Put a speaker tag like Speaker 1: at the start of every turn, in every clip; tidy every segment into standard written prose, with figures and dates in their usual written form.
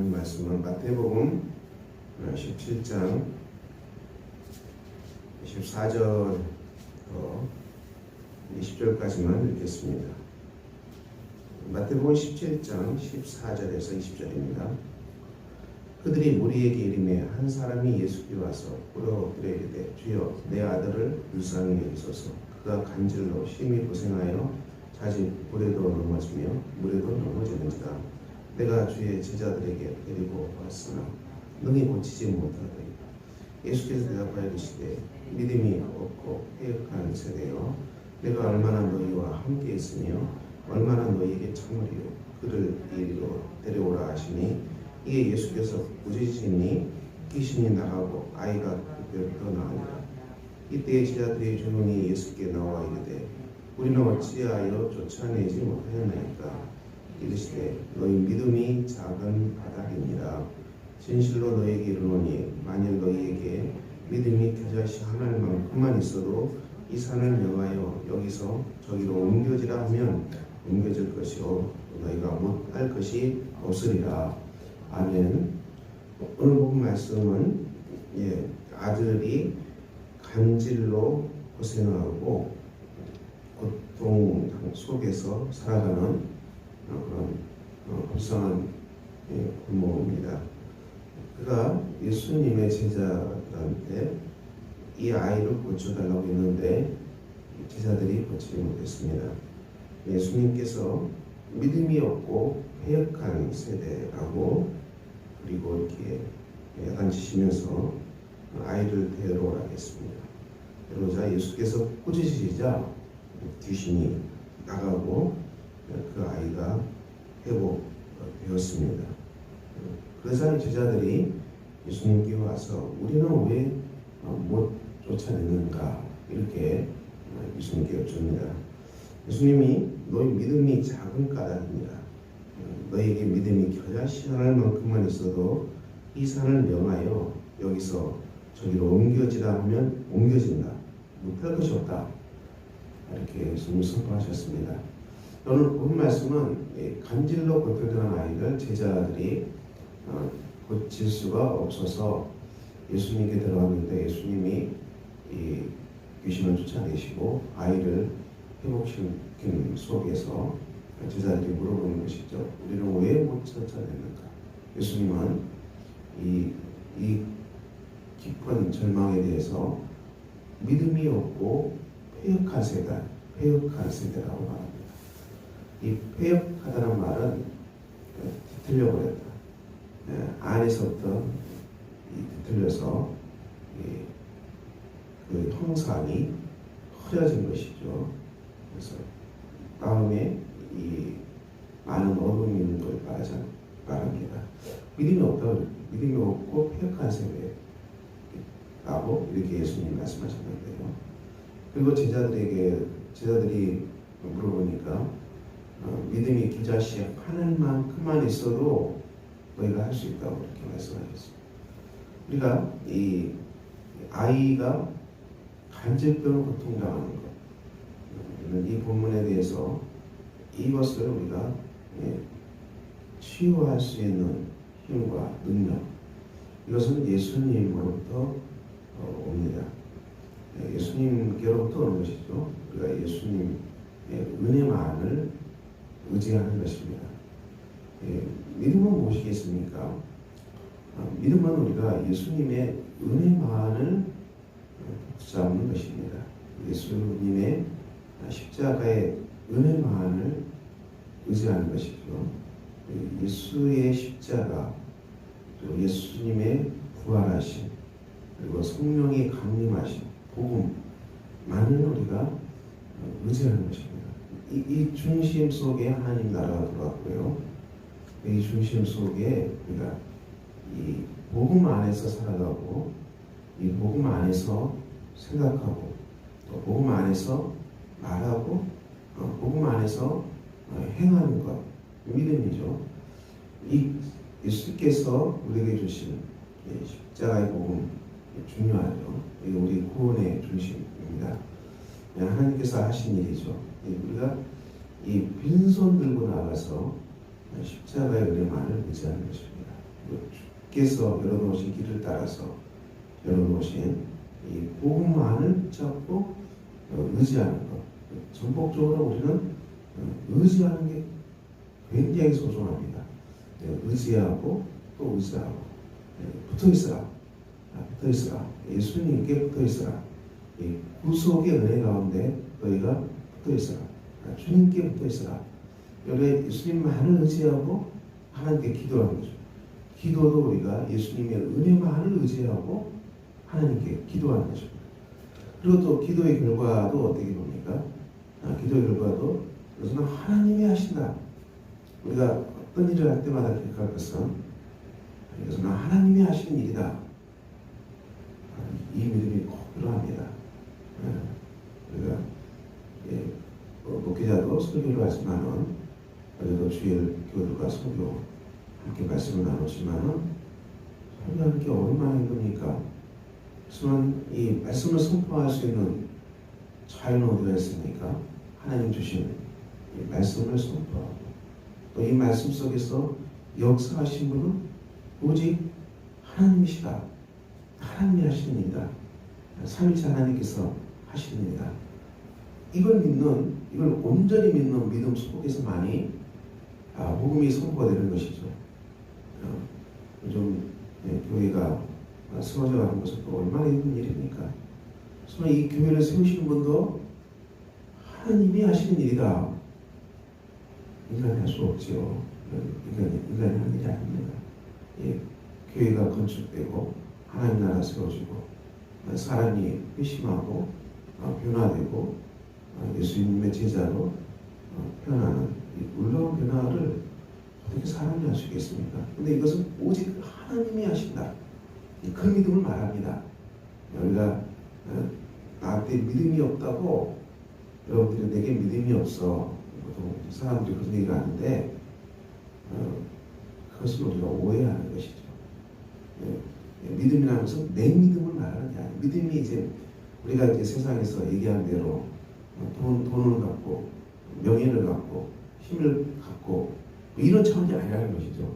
Speaker 1: 말씀은 마태복음 17장 14절 20절까지만 읽겠습니다. 마태복음 17장 14절에서 20절입니다. 그들이 무리에게 이르매 한 사람이 예수께 와서 꿇어 이르되 주여 내 아들을 불쌍히 여기소서. 그가 간질로 심히 고생하여 자주 불에도 넘어지며 물에도 넘어지는지라. 내가 주의 제자들에게 데리고 왔으나 능히 고치지 못하더니 예수께서 대답하여 이르시되 믿음이 없고 패역한 세대여, 내가 얼마나 너희와 함께 있으며 얼마나 너희에게 참으리요. 그를 이리로 데려오라 하시니 이에 예수께서 부르시니 귀신이 나가고 아이가 그때부터 나으니라. 이때 제자들의 조용히 예수께 나와 이르되 우리는 어찌하여 쫓아내지 못하였나이까. 이르시되 너희 믿음이 작은 바닥이니라. 진실로 너희에게 이르노니 만일 너희에게 믿음이 겨자씨 하나만큼만 있어도 이 산을 명하여 여기서 저기로 옮겨지라 하면 옮겨질 것이요 너희가 못할 것이 없으리라. 아멘. 오늘 본 말씀은 아들이 간질로 고생하고 고통 속에서 살아가는 그런 불쌍한 부모입니다. 그가 예수님의 제자들한테 이 아이를 고쳐달라고 했는데 제자들이 고치지 못했습니다. 예수님께서 믿음이 없고 패역한 세대라고 그리고 이렇게 야단치시면서 아이를 데려오라 했습니다. 그러자 예수께서 꾸짖으시자 귀신이 나가고 그 아이가 회복되었습니다. 그러자 제자들이 예수님께 와서 우리는 왜 못 쫓아내는가 이렇게 예수님께 여쭙니다. 예수님이 너희 믿음이 작은 까닭이니라. 너희에게 믿음이 겨자씨 하나만큼만 있어도 이 산을 명하여 여기서 저기로 옮겨지라 하면 옮겨진다. 못할 것이 없다. 이렇게 예수님이 선포하셨습니다. 오늘 본 말씀은 간질로 고통당한 아이를 제자들이 고칠 수가 없어서 예수님께 들어갔는데 예수님이 이 귀신을 쫓아내시고 아이를 회복시킨 속에서 제자들이 물어보는 것이죠. 우리는 왜 못 쫓아내는가? 예수님은 이 깊은 절망에 대해서 믿음이 없고 패역한 세대라고 말합니다. 이 패역하다는 말은 뒤틀려버렸다. 안에서부터 뒤틀려서 그 형상이 흐려진 것이죠. 그래서 마음에 이 많은 어둠이 있는 걸 말합니다. 믿음이 없고 패역한 세대라고 이렇게 예수님이 말씀하셨는데요. 그리고 제자들이 물어보니까 믿음이 겨자씨 하늘만큼만 있어도 너희가 할 수 있다고 이렇게 말씀하셨습니다. 우리가 이 아이가 간질병을 고통당하는 것, 이 본문에 대해서 이것을 우리가 치유할 수 있는 힘과 능력, 이것은 예수님으로부터 옵니다. 예수님께로부터 오는 것이죠. 우리가 예수님의 은혜만을 의지하는 것입니다. 믿음은 무엇이겠습니까? 믿음은 우리가 예수님의 은혜만을 붙잡는 것입니다. 예수님의 십자가의 은혜만을 의지하는 것이죠. 예수의 십자가, 또 예수님의 부활하심, 그리고 성령의 강림하심, 복음만을 우리가 의지하는 것입니다. 이 중심 속에 하나님 나라가 들어왔고요. 이 중심 속에 우리가 이 복음 안에서 살아가고 이 복음 안에서 생각하고 또 복음 안에서 말하고 복음 안에서 행하는 것, 믿음이죠. 이 예수께서 우리에게 주신 십자가의 복음 중요하죠. 이게 우리 구원의 중심입니다. 하나님께서 하신 일이죠. 우리가 이 빈손 들고 나가서 십자가의 은혜만을 의지하는 것입니다. 주께서 열어놓으신 길을 따라서 열어놓으신 이 복음만을 붙잡고 의지하는 것. 전폭적으로 우리는 의지하는 게 굉장히 소중합니다. 의지하고 또 의지하고 붙어있으라. 붙어있으라. 예수님께 붙어있으라. 이 구속의 은혜 가운데 너희가 붙어있으라. 주님께 붙어있으라. 여기 예수님만을 의지하고 하나님께 기도하는 거죠. 기도도 우리가 예수님의 은혜만을 의지하고 하나님께 기도하는 거죠. 그리고 또 기도의 결과도 어떻게 봅니까? 기도의 결과도 그것은 하나님이 하신다. 우리가 어떤 일을 할 때마다 기억할 것은 이것은 하나님이 하시는 일이다. 이 믿음이 꼭 필요합니다. 우리가 목회자도 설교를 하지만은 그래도 주일 교들과 설교 함께 말씀을 나누지만은 설교하는 게 얼마나 힘듭니까? 우선 이 말씀을 선포할 수 있는 자유는 어디가 있습니까? 하나님 주신 이 말씀을 선포하고 또 이 말씀 속에서 역사하신 분은 오직 하나님이시다. 하나님이 하시는 일이다. 삼위일체 하나님께서 하시는 일이다. 이걸 온전히 믿는 믿음 속에서만이 복음이 선포가 되는 것이죠. 요즘 교회가 세워져 가는 것은 또 얼마나 힘든 일입니까? 정말 이 교회를 세우시는 분도 하나님이 하시는 일이다. 인간이 할 수 없죠. 인간이 하는 일이 아닙니다. 교회가 건축되고 하나님 나라 세워지고 사람이 회심하고 변화되고 예수님의 제자로 변하는 이 놀라운 변화를 어떻게 사람이 할 수 있겠습니까? 근데 이것은 오직 하나님이 하신다. 그 믿음을 말합니다. 우리가 나한테 믿음이 없다고 여러분들이 내게 믿음이 없어 보통 사람들이 그런 얘기를 하는데 그것은 우리가 오해하는 것이죠. 믿음이라는 것은 내 믿음을 말하는 게 아니에요. 믿음이 이제 우리가 이제 세상에서 얘기한 대로 돈을 갖고 명예를 갖고 힘을 갖고 이런 차원이 아니라는 것이죠.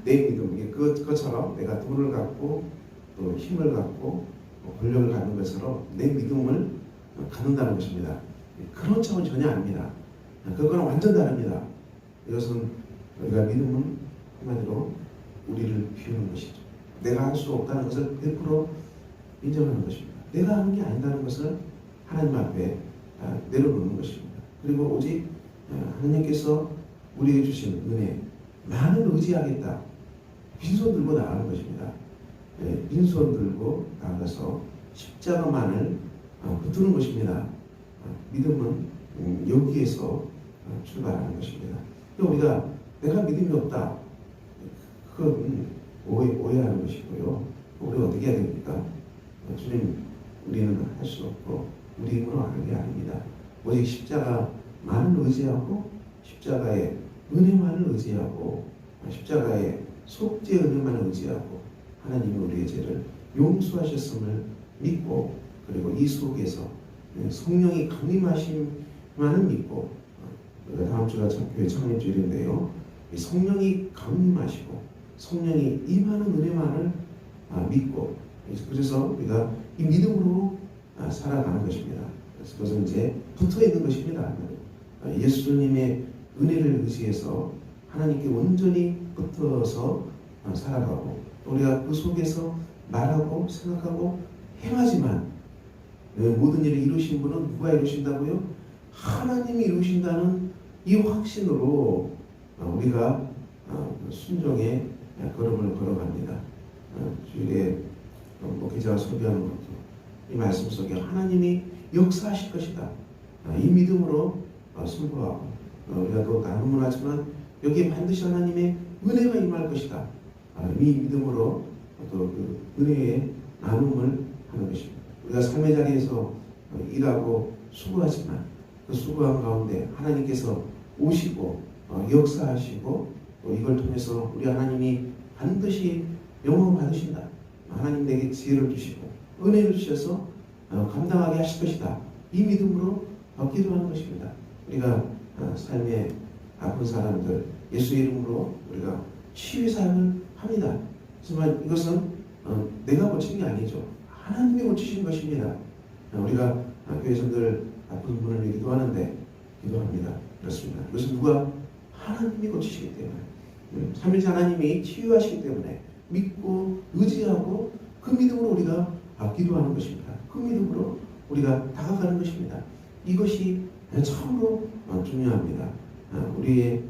Speaker 1: 내 믿음, 그것처럼 내가 돈을 갖고 또 힘을 갖고 권력을 갖는 것처럼 내 믿음을 갖는다는 것입니다. 그런 차원이 전혀 아닙니다. 그거는 완전 다릅니다. 이것은 우리가 믿음은 한마디로 우리를 비우는 것이죠. 내가 할 수 없다는 것을 100% 인정하는 것입니다. 내가 하는 게 아니다는 것을 하나님 앞에 내려놓는 것입니다. 그리고 오직 하나님께서 우리에게 주신 은혜만을 의지하겠다. 빈손 들고 나가는 것입니다. 빈손 들고 나가서 십자가만을 붙드는 것입니다. 믿음은 여기에서 출발하는 것입니다. 우리가 내가 믿음이 없다. 그건 오해하는 것이고요. 우리가 어떻게 해야 됩니까? 주님, 우리는 할 수 없고 우리 힘으로 하는 게 아닙니다. 오직 십자가만을 의지하고 십자가의 은혜만을 의지하고 십자가의 속죄 은혜만을 의지하고 하나님이 우리의 죄를 용서하셨음을 믿고 그리고 이 속에서 성령이 강림하심만을 믿고 다음 주가 교회 창립주일인데요. 성령이 강림하시고 성령이 임하는 은혜만을 믿고 그래서 우리가 이 믿음으로 살아가는 것입니다. 그래서 그것은 이제 붙어 있는 것입니다. 예수님의 은혜를 의지해서 하나님께 온전히 붙어서 살아가고 또 우리가 그 속에서 말하고 생각하고 행하지만 모든 일을 이루신 분은 누가 이루신다고요? 하나님이 이루신다는 이 확신으로 우리가 순종의 걸음을 걸어갑니다. 주일에 목회자가 소개하는 것도 이 말씀 속에 하나님이 역사하실 것이다. 이 믿음으로 선포하고 우리가 또 나눔을 하지만 여기에 반드시 하나님의 은혜가 임할 것이다. 이 믿음으로 또 그 은혜의 나눔을 하는 것입니다. 우리가 삶의 자리에서 일하고 수고하지만 그 수고한 가운데 하나님께서 오시고 역사하시고 또 이걸 통해서 우리 하나님이 반드시 영광 받으신다. 하나님 내게 지혜를 주시고 은혜를 주셔서 감당하게 하실 것이다. 이 믿음으로 기도하는 것입니다. 우리가 삶의 아픈 사람들 예수의 이름으로 우리가 치유 사역을 합니다. 하지만 이것은 내가 고친 게 아니죠. 하나님이 고치신 것입니다. 우리가 교회 성도들 아픈 분을 위해 기도하는데 기도합니다. 그렇습니다. 이것은 누가 하나님이 고치시기 때문에 삼위일체 하나님이 치유하시기 때문에 믿고 의지하고 그 믿음으로 우리가 기도하는 것입니다. 그 믿음으로 우리가 다가가는 것입니다. 이것이 참으로 중요합니다. 우리의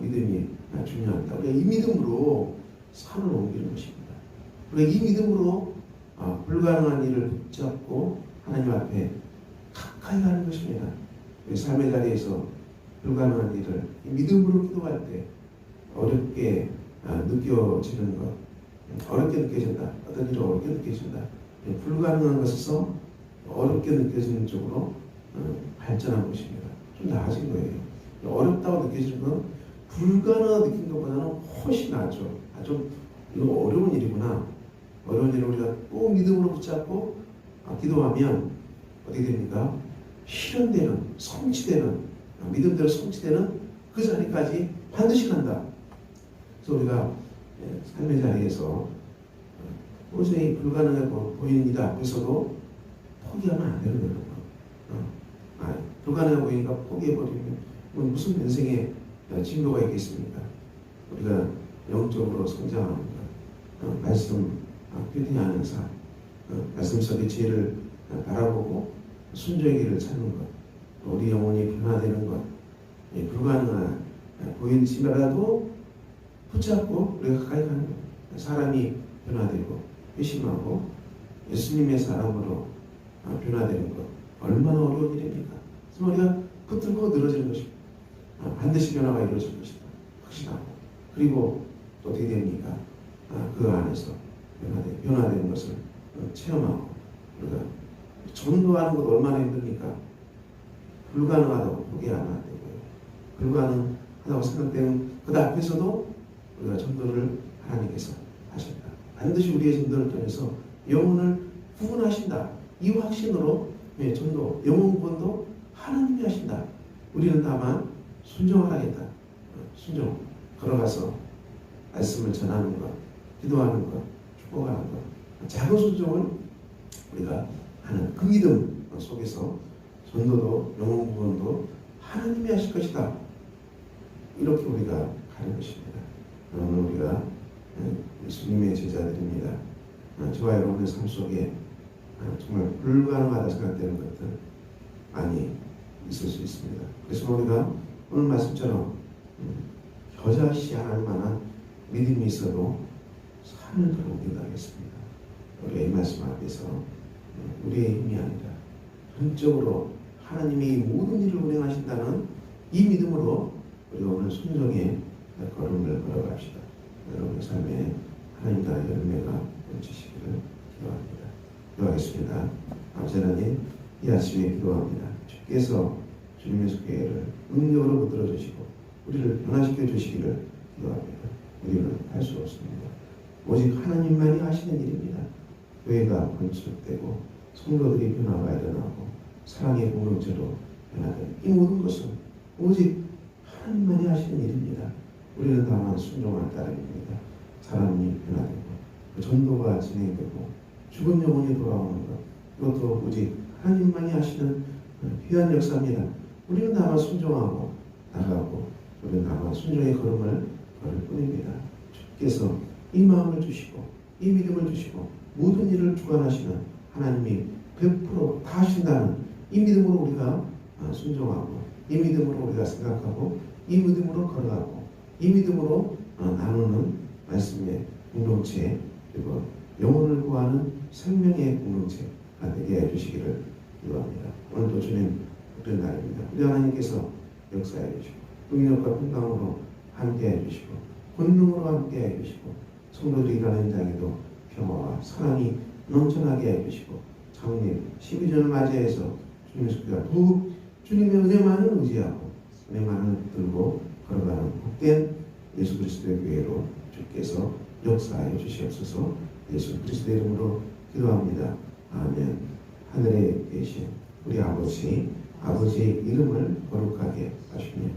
Speaker 1: 믿음이 중요합니다. 우리가 이 믿음으로 산을 옮기는 것입니다. 우리가 이 믿음으로 불가능한 일을 붙잡고 하나님 앞에 가까이 가는 것입니다. 우리 삶의 자리에서 불가능한 일을 믿음으로 기도할 때 어렵게 느껴지는 것, 어렵게 느껴진다. 어떤 일이 어렵게 느껴진다. 불가능한 것에서 어렵게 느껴지는 쪽으로 발전한 것입니다. 좀 나아진 거예요. 어렵다고 느껴지는 건 불가능하다고 느낀 것보다는 훨씬 낫죠. 좀 이거 어려운 일이구나. 어려운 일을 우리가 꼭 믿음으로 붙잡고 기도하면 어떻게 됩니까? 실현되는, 성취되는, 믿음대로 성취되는 그 자리까지 반드시 간다. 그래서 우리가 삶의 자리에서 도저히 불가능해 보이는 일 앞에서도 포기하면 안 되는 거예요. 불가능해 보이니까 포기해버리면 무슨 인생에 진도가 있겠습니까? 우리가 영적으로 성장하는 것, 말씀 표현하는 삶, 말씀 속의 지혜를 바라보고 순종의 길을 찾는 것, 우리 영혼이 변화되는 것, 불가능한 보이지라도 붙잡고 우리가 가까이 가는 것, 사람이 변화되고 회심하고 예수님의 사람으로 변화되는 것, 얼마나 어려운 일입니까? 그래서 우리가 붙들고 늘어지는 것입니다. 반드시 변화가 이루어질 것이다. 확신하고. 그리고 또 어떻게 됩니까? 그 안에서 변화되는 것을 체험하고 우리가 전도하는 것 얼마나 힘듭니까? 불가능하다고 포기하면 안 되고요. 불가능하다고 생각되는 그 앞에서도 우리가 전도를 하나님께서 하신다. 반드시 우리의 전도를 통해서 영혼을 구원하신다. 이 확신으로 전도, 영혼 구원도 하나님이 하신다. 우리는 다만 순종하라겠다. 순종, 걸어가서 말씀을 전하는 것, 기도하는 것, 축복하는 것, 작은 순종을 우리가 하는 그 믿음 속에서 전도도 영혼 구원도 하나님이 하실 것이다. 이렇게 우리가 가는 것입니다. 오늘 우리가 예수님의 제자들입니다. 저와 여러분의 삶 속에 정말 불가능하다 생각되는 것들 많이 있을 수 있습니다. 그래서 우리가 오늘 말씀처럼 겨자씨 하나만한 믿음이 있어도 산을 들어 옮긴다 하겠습니다. 우리가 이 말씀 앞에서 우리의 힘이 아니라 전적으로 하나님이 모든 일을 운행하신다는 이 믿음으로 우리가 오늘 순종의 걸음을 걸어갑시다. 여러분의 삶에 하나님 나라의 열매가 넘치시기를 기도합니다. 기도하겠습니다. 아버지 하나님, 이 아침에 기도합니다. 주께서 주님의 속회를 능력으로 붙들어 주시고 우리를 변화시켜 주시기를 기도합니다. 우리는 할 수 없습니다. 오직 하나님만이 하시는 일입니다. 교회가 건축되고 성도들이 변화가 일어나고 사랑의 공동체로 변화되는 이 모든 것은 오직 하나님만이 하시는 일입니다. 우리는 다만 순종할 따름입니다. 사람이 변화되고 전도가 진행되고 죽은 영혼이 돌아오는 것, 이것도 오직 하나님만이 하시는 귀한 역사입니다. 우리는 다만 순종하고 나가고 우리는 다만 순종의 걸음을 걸을 뿐입니다. 주께서 이 마음을 주시고 이 믿음을 주시고 모든 일을 주관하시는 하나님이 100% 다 하신다는 이 믿음으로 우리가 순종하고 이 믿음으로 우리가 생각하고 이 믿음으로 걸어가고 이 믿음으로 나누는 말씀의 공동체 그리고 영혼을 구하는 생명의 공동체가 되게 해주시기를 기도합니다. 오늘도 주님 그런 날입니다. 우리 하나님께서 역사해 주시고 능력과 평강으로 함께해 주시고 권능으로 함께해 주시고 성도들이 일하는 현장에도 평화와 사랑이 넘쳐나게 해 주시고 장님 12전을 맞이해서 주님의 속회가 더욱 주님의 은혜만을 의지하고 은혜만을 들고 걸어가는 복된 예수 그리스도의 교회로 주께서 역사하여 주시옵소서. 예수 그리스도의 이름으로 기도합니다. 아멘. 하늘에 계신 우리 아버지, 아버지의 이름을 거룩하게 하시며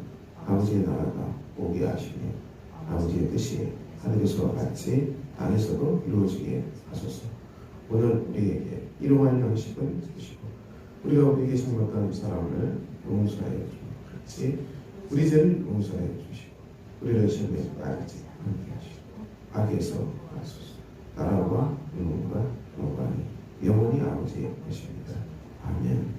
Speaker 1: 아버지의 나라가 오게 하시며 아버지의 뜻이 하늘에서와 같이 땅에서도 이루어지게 하소서. 오늘 우리에게 일용할 양식을 주시고 우리가 우리에게 잘못한 사람을 용서하여 주고 같이 우리 죄를 용서하여 주시고 우리를 시험에 빠지지 않게 하시고 악에서 하소서. 나라와 영광과 영광이 영원히 아버지의 것입니다. 아멘.